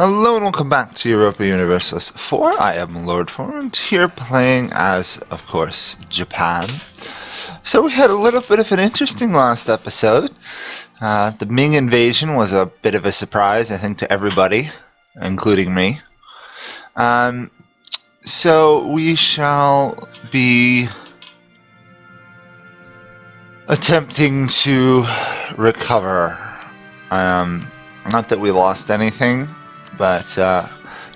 Hello and welcome back to Europa Universalis 4. I am Lord Forwind, here playing as, of course, Japan. So we had a little bit of an interesting last episode. The Ming invasion was a bit of a surprise, I think, to everybody, including me. So we shall be attempting to recover. Not that we lost anything, but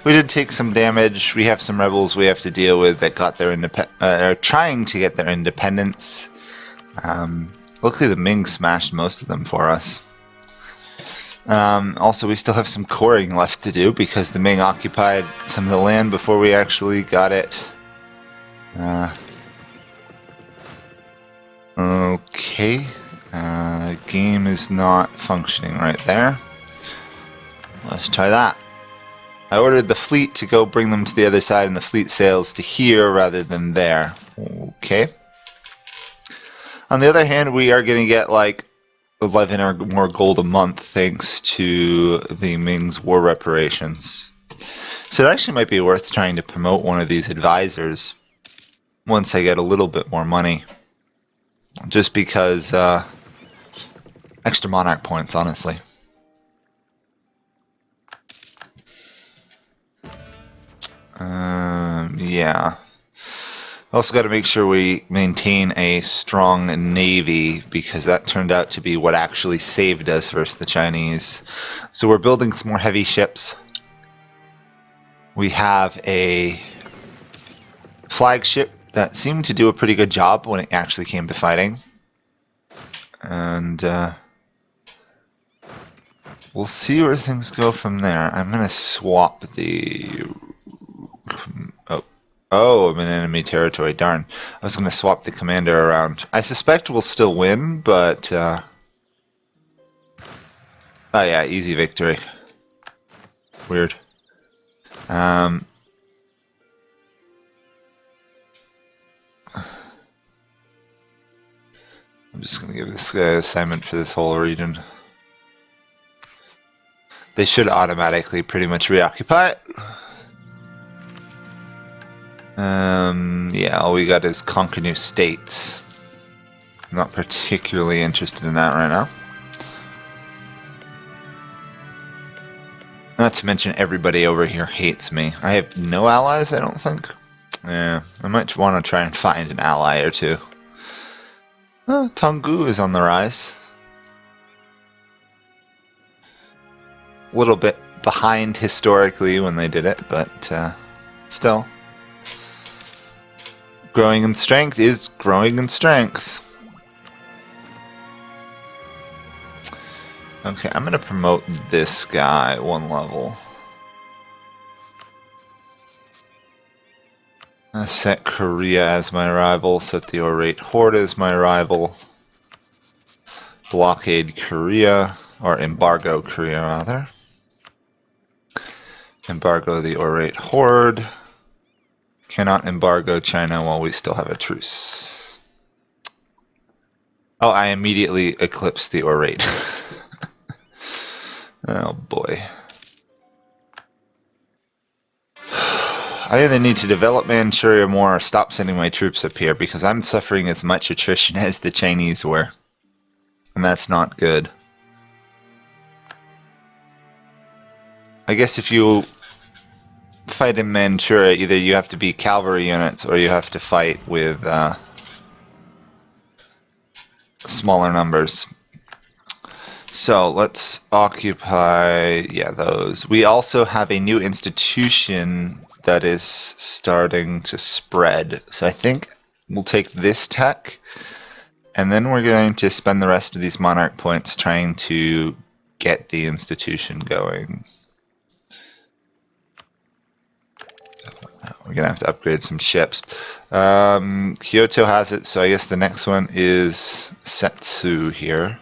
we did take some damage. We have some rebels we have to deal with that got their are trying to get their independence. Luckily the Ming smashed most of them for us. Also, we still have some coring left to do because the Ming occupied some of the land before we actually got it. Okay. Game is not functioning right there. Let's try that. I ordered the fleet to go bring them to the other side, and the fleet sails to here rather than there. Okay. On the other hand, we are going to get like 11 or more gold a month thanks to the Ming's war reparations. So it actually might be worth trying to promote one of these advisors once I get a little bit more money. Just because extra monarch points, honestly. Yeah. Also got to make sure we maintain a strong navy, because that turned out to be what actually saved us versus the Chinese. So we're building some more heavy ships. We have a flagship that seemed to do a pretty good job when it actually came to fighting. And we'll see where things go from there. I'm going to swap the... Oh, I'm in enemy territory. Darn. I was going to swap the commander around. I suspect we'll still win, but... Oh yeah, easy victory. Weird. I'm just going to give this guy an assignment for this whole region. They should automatically pretty much reoccupy it. Yeah, all we got is conquer new states. I'm not particularly interested in that right now. Not to mention everybody over here hates me. I have no allies, I don't think. Yeah, I might want to try and find an ally or two. Oh, Tonggu is on the rise. A little bit behind historically when they did it, but still. Growing in strength is growing in strength. Okay, I'm going to promote this guy one level. I set Korea as my rival, set the Orate Horde as my rival. Blockade Korea, or embargo Korea rather. Embargo the Orate Horde. Cannot embargo China while we still have a truce. Oh, I immediately eclipsed the Orate. Oh boy. I either need to develop Manchuria more or stop sending my troops up here, because I'm suffering as much attrition as the Chinese were. And that's not good. I guess if you fight in Manchuria, either you have to be cavalry units or you have to fight with smaller numbers. So let's occupy, yeah, those. We also have a new institution that is starting to spread. So I think we'll take this tech, and then we're going to spend the rest of these monarch points trying to get the institution going. We're going to have to upgrade some ships. Kyoto has it, so I guess the next one is Setsu here.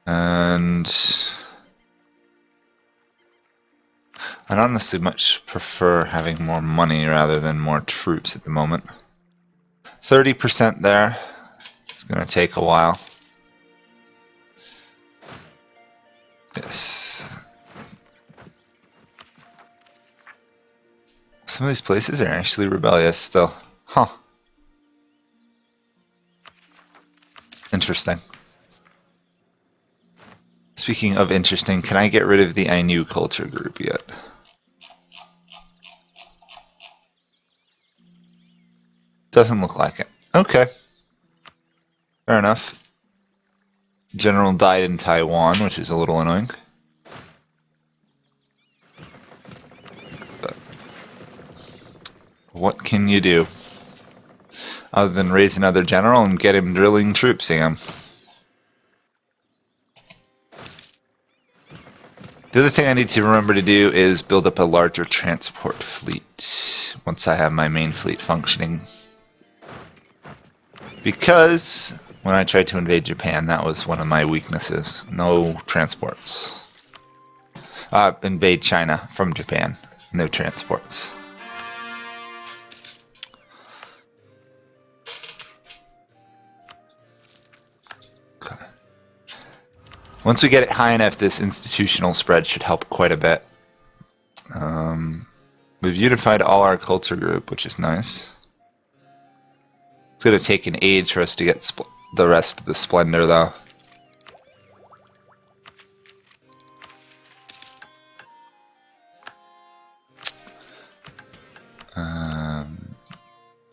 And I'd honestly much prefer having more money rather than more troops at the moment. 30% there. It's going to take a while. Yes. Some of these places are actually rebellious still. Huh. Interesting. Speaking of interesting, can I get rid of the I knew culture group yet? Doesn't look like it. Okay. Fair enough. General died in Taiwan, which is a little annoying. But what can you do? Other than raise another general and get him drilling troops again. The other thing I need to remember to do is build up a larger transport fleet once I have my main fleet functioning. Because when I tried to invade Japan, that was one of my weaknesses. No transports. Invade China from Japan. No transports. Okay. Once we get it high enough, this institutional spread should help quite a bit. We've unified all our culture group, which is nice. It's going to take an age for us to get the rest of the splendor, though.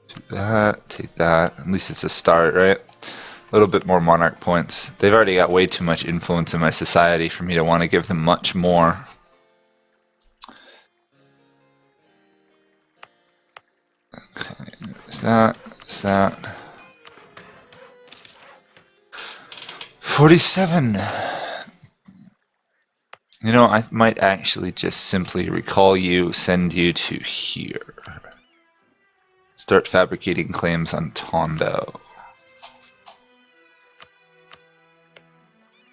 Do that, take that. At least it's a start, right? A little bit more monarch points. They've already got way too much influence in my society for me to want to give them much more. Okay, there's that, there's that. 47! You know, I might actually just simply recall you, send you to here. Start fabricating claims on Tondo.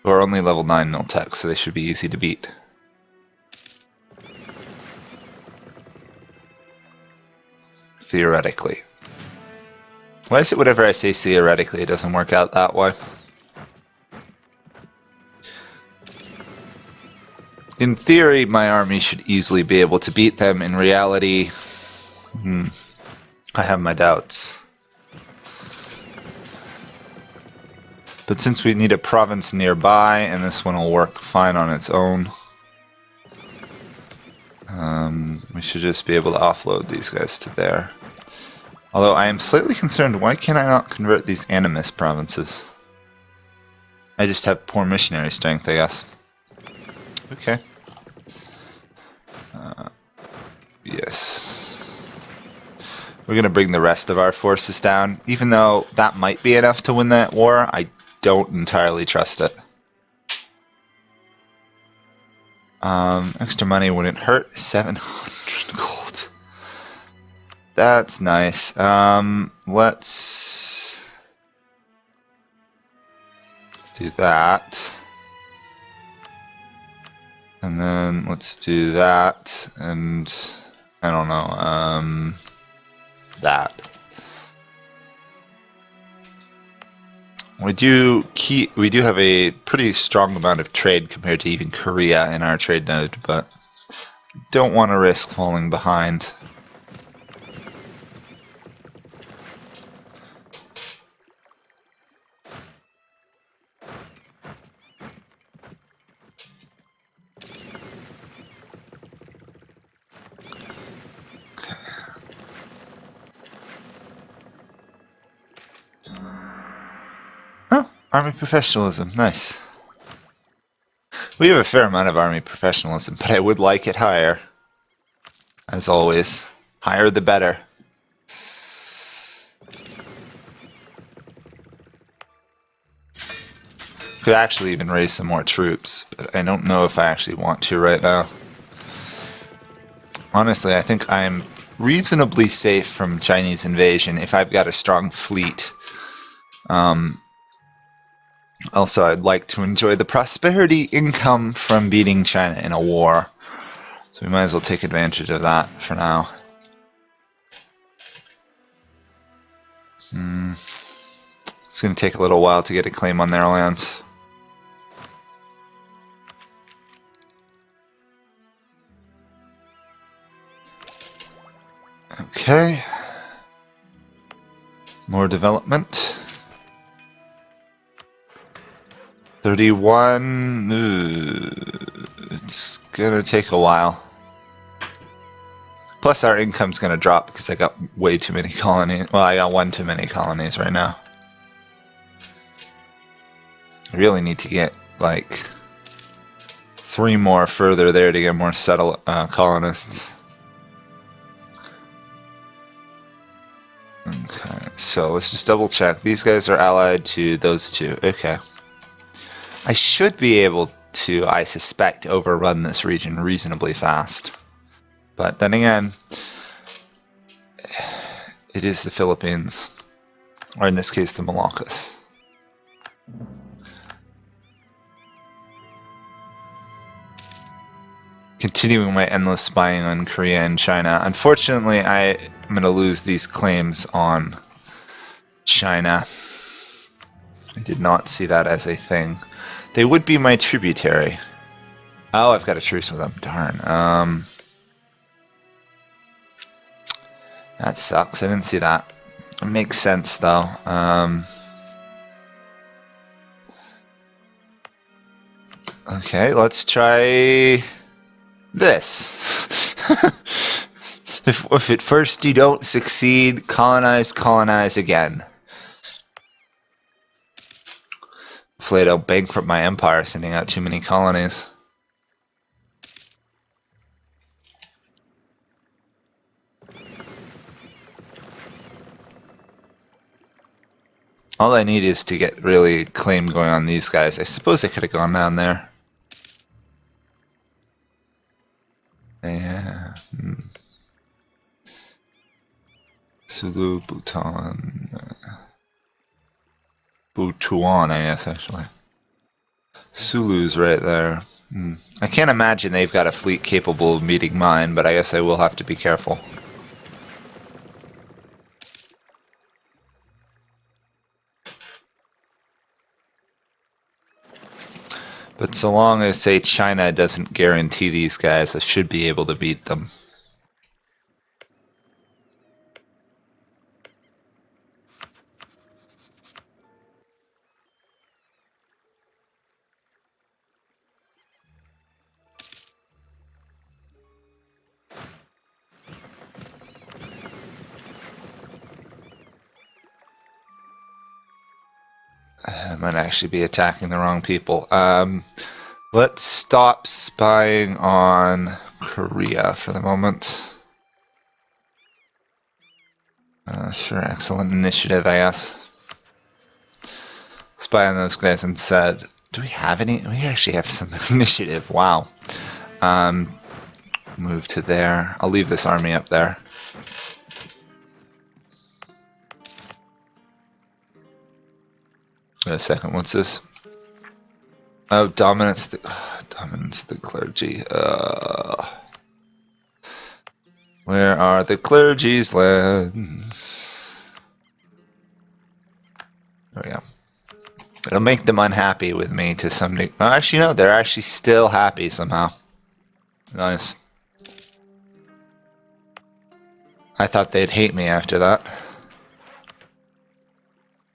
Who are only level 9 Miltech, so they should be easy to beat. Theoretically. Why is it whenever I say theoretically it doesn't work out that way? In theory, my army should easily be able to beat them. In reality, I have my doubts. But since we need a province nearby, and this one will work fine on its own, we should just be able to offload these guys to there. Although I am slightly concerned, why can I not convert these animist provinces? I just have poor missionary strength, I guess. Okay. Yes. We're going to bring the rest of our forces down. Even though that might be enough to win that war, I don't entirely trust it. Extra money wouldn't hurt. 700 gold. That's nice. Let's do that. And then let's do that, and I don't know, that. We do have a pretty strong amount of trade compared to even Korea in our trade node, but don't want to risk falling behind. Oh, army professionalism, nice. We have a fair amount of army professionalism, but I would like it higher. As always, higher the better. Could actually even raise some more troops, but I don't know if I actually want to right now. Honestly, I think I'm reasonably safe from Chinese invasion if I've got a strong fleet. Also, I'd like to enjoy the prosperity income from beating China in a war. So we might as well take advantage of that for now. It's going to take a little while to get a claim on their land. Okay. More development. 31. It's gonna take a while. Plus our income's gonna drop because I got way too many colonies. Well, I got one too many colonies right now. I really need to get like 3 more further there to get more colonists. Okay, so let's just double check. These guys are allied to those two. Okay. I should be able to, I suspect, overrun this region reasonably fast. But then again, it is the Philippines, or in this case, the Moluccas. Continuing my endless spying on Korea and China. Unfortunately, I'm going to lose these claims on China. I did not see that as a thing. They would be my tributary. Oh, I've got a truce with them. Darn. That sucks. I didn't see that. It makes sense, though. Okay, let's try this. if at first you don't succeed, colonize again. Hopefully I don't bankrupt my empire sending out too many colonies. All I need is to get really claim going on these guys. I suppose I could have gone down there. Yeah. Sulu, Bhutan. Butuan, I guess, actually. Sulu's right there. I can't imagine they've got a fleet capable of meeting mine, but I guess I will have to be careful. But so long as, say, China doesn't guarantee these guys, I should be able to beat them. I might actually be attacking the wrong people. Let's stop spying on Korea for the moment. Sure, excellent initiative, I guess. Spy on those guys instead. Do we have any? We actually have some initiative. Wow. Move to there. I'll leave this army up there. Wait a second, what's this? Oh, dominance of the clergy. Where are the clergy's lands? There we go. It'll make them unhappy with me to some degree. Oh, actually, no, they're actually still happy somehow. Nice. I thought they'd hate me after that.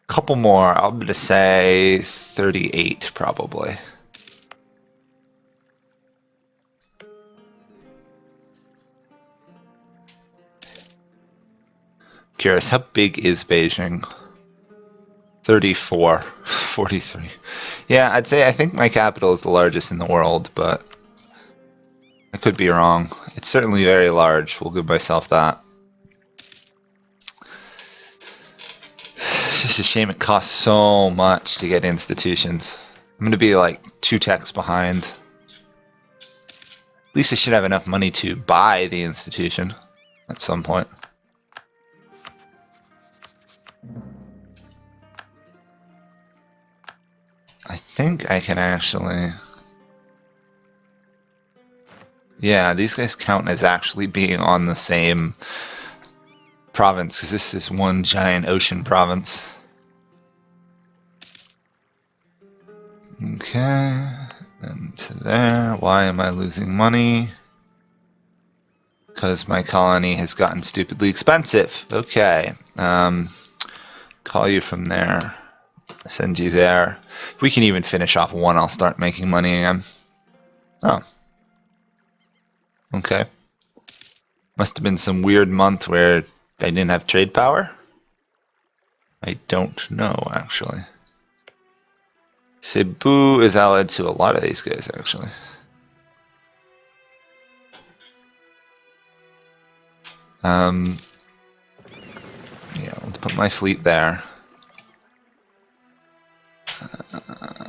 Couple more. I'm going to say 38 probably. Curious, how big is Beijing? 34, 43. Yeah, I think my capital is the largest in the world, but I could be wrong. It's certainly very large. We'll give myself that. It's just a shame it costs so much to get institutions. I'm going to be like 2 techs behind. At least I should have enough money to buy the institution at some point. I think I can actually... Yeah, these guys count as actually being on the same province, because this is one giant ocean province. Okay, then to there. Why am I losing money? because my colony has gotten stupidly expensive. Okay. Call you from there. Send you there. If we can even finish off one, I'll start making money again. Oh. Okay. Must have been some weird month where I didn't have trade power? I don't know, actually. Cebu is allied to a lot of these guys, actually. Yeah, let's put my fleet there.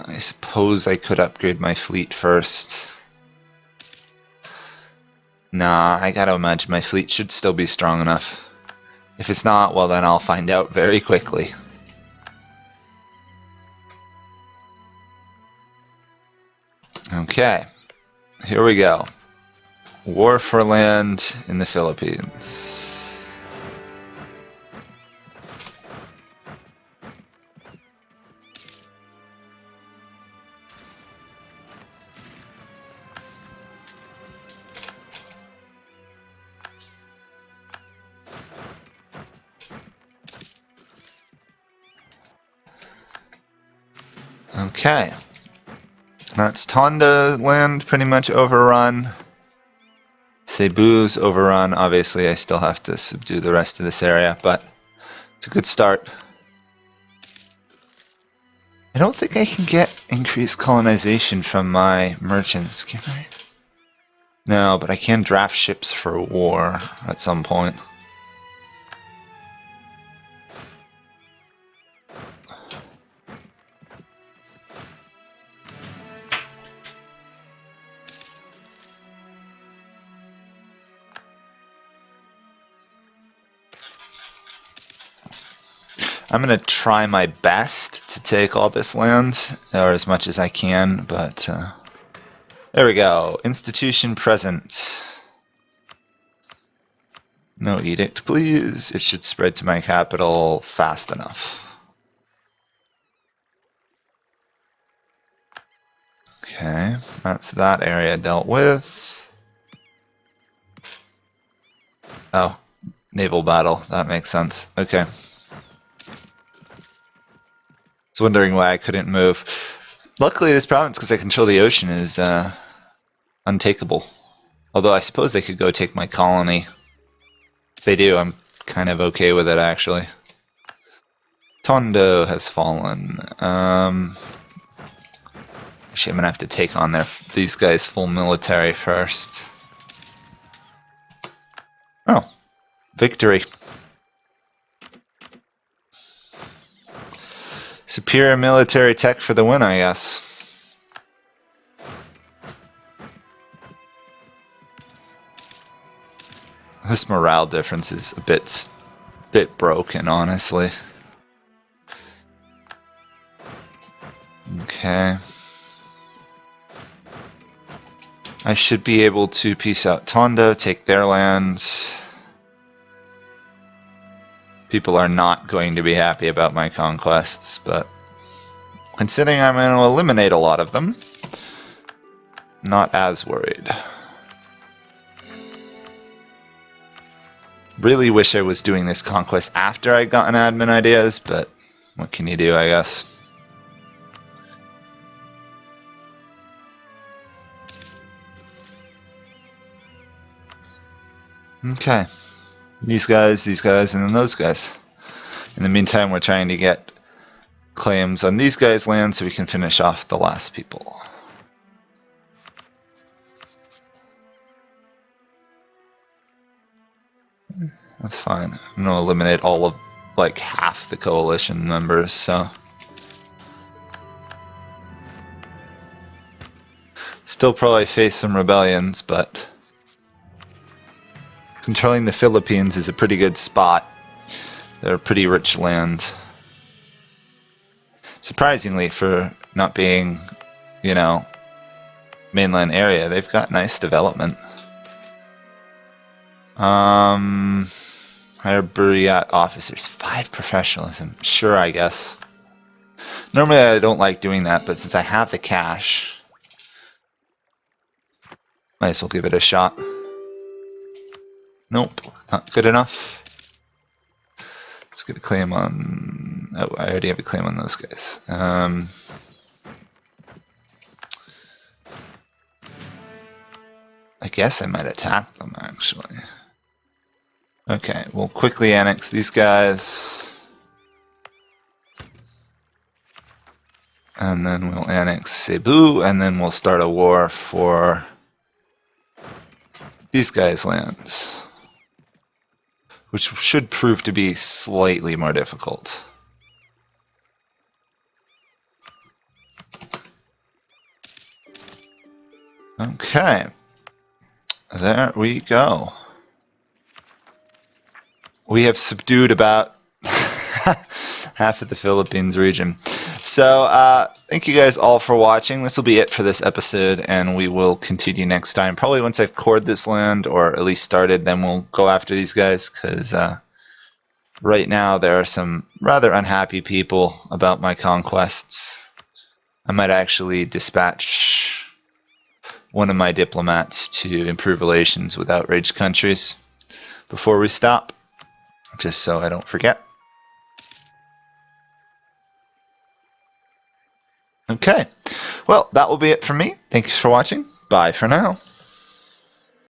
I suppose I could upgrade my fleet first. Nah, I gotta imagine my fleet should still be strong enough. If it's not, well then I'll find out very quickly. Okay, here we go. War for land in the Philippines. Okay, that's Tonda land pretty much overrun. Cebu's overrun. Obviously, I still have to subdue the rest of this area, but it's a good start. I don't think I can get increased colonization from my merchants, can I? No, but I can draft ships for war at some point. I'm going to try my best to take all this land, or as much as I can, but there we go. Institution present. No edict, please. It should spread to my capital fast enough. Okay, that's that area dealt with. Oh, naval battle. That makes sense. Okay. I was wondering why I couldn't move. Luckily, this province, because I control the ocean, is untakeable. Although I suppose they could go take my colony. If they do, I'm kind of okay with it, actually. Tondo has fallen. Actually, I'm going to have to take on these guys' full military first. Oh, victory. Superior military tech for the win, I guess. This morale difference is a bit broken, honestly. Okay. I should be able to peace out Tondo, take their lands. People are not going to be happy about my conquests, but considering I'm going to eliminate a lot of them, not as worried. Really wish I was doing this conquest after I'd gotten admin ideas, but what can you do, I guess. Okay. These guys, and then those guys. In the meantime, we're trying to get claims on these guys' land so we can finish off the last people. That's fine. I'm going to eliminate all of, like, half the coalition members, so... Still probably face some rebellions, but... Controlling the Philippines is a pretty good spot. They're a pretty rich land. Surprisingly, for not being, you know, mainland area, they've got nice development. Hire Buryat officers. 5 professionalism. Sure, I guess. Normally I don't like doing that, but since I have the cash, might as well give it a shot. Nope, not good enough. Let's get a claim on... Oh, I already have a claim on those guys. I guess I might attack them, actually. Okay, we'll quickly annex these guys. And then we'll annex Cebu, and then we'll start a war for these guys' lands, which should prove to be slightly more difficult. Okay, there we go. We have subdued about half of the Philippines region. So thank you guys all for watching. This will be it for this episode, and we will continue next time. Probably once I've cored this land, or at least started, then we'll go after these guys, because right now there are some rather unhappy people about my conquests. I might actually dispatch one of my diplomats to improve relations with outraged countries before we stop, just so I don't forget. Okay, well, that will be it for me. Thanks for watching. Bye for now.